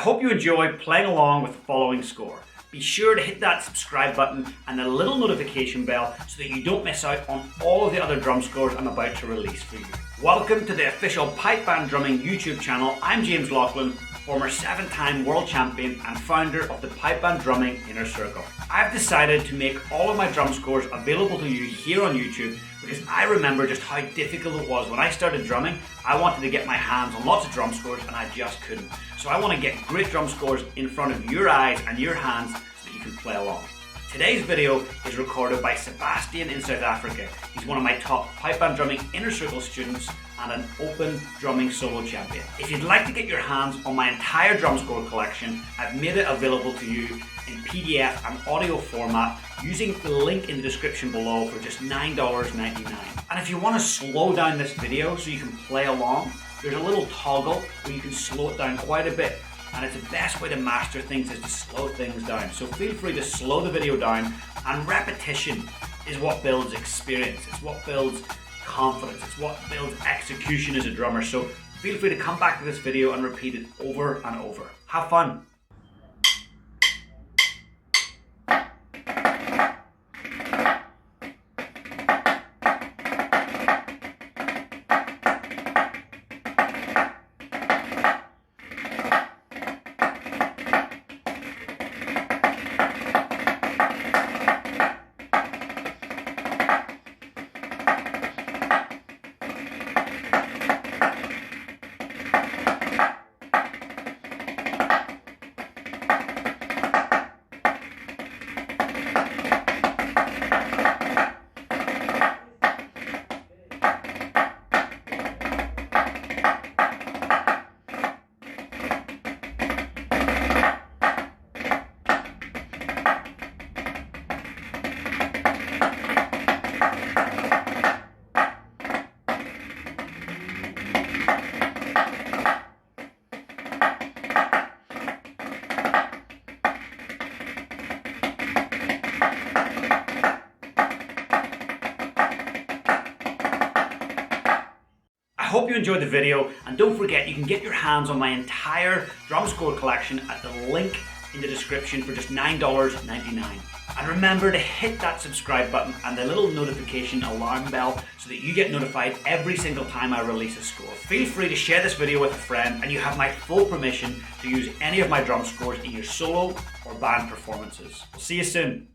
hope you enjoy playing along with the following score. Be sure to hit that subscribe button and the little notification bell so that you don't miss out on all of the other drum scores I'm about to release for you. Welcome to the official Pipe Band Drumming YouTube channel. I'm James Laughlin, former 7-time world champion and founder of the Pipe Band Drumming Inner Circle. I've decided to make all of my drum scores available to you here on YouTube because I remember just how difficult it was when I started drumming. I wanted to get my hands on lots of drum scores and I just couldn't. So I want to get great drum scores in front of your eyes and your hands so that you can play along. Today's video is recorded by Sebastian in South Africa. He's one of my top Pipe Band Drumming Inner Circle students and an open drumming solo champion. If you'd like to get your hands on my entire drum score collection, I've made it available to you in PDF and audio format using the link in the description below for just $9.99. And if you want to slow down this video so you can play along, there's a little toggle where you can slow it down quite a bit. And it's the best way to master things is to slow things down. So feel free to slow the video down, and repetition is what builds experience. It's what builds confidence. It's what builds execution as a drummer. So feel free to come back to this video and repeat it over and over. Have fun. I hope you enjoyed the video, and don't forget you can get your hands on my entire drum score collection at the link in the description for just $9.99. And remember to hit that subscribe button and the little notification alarm bell so that you get notified every single time I release a score. Feel free to share this video with a friend, and you have my full permission to use any of my drum scores in your solo or band performances. We'll see you soon.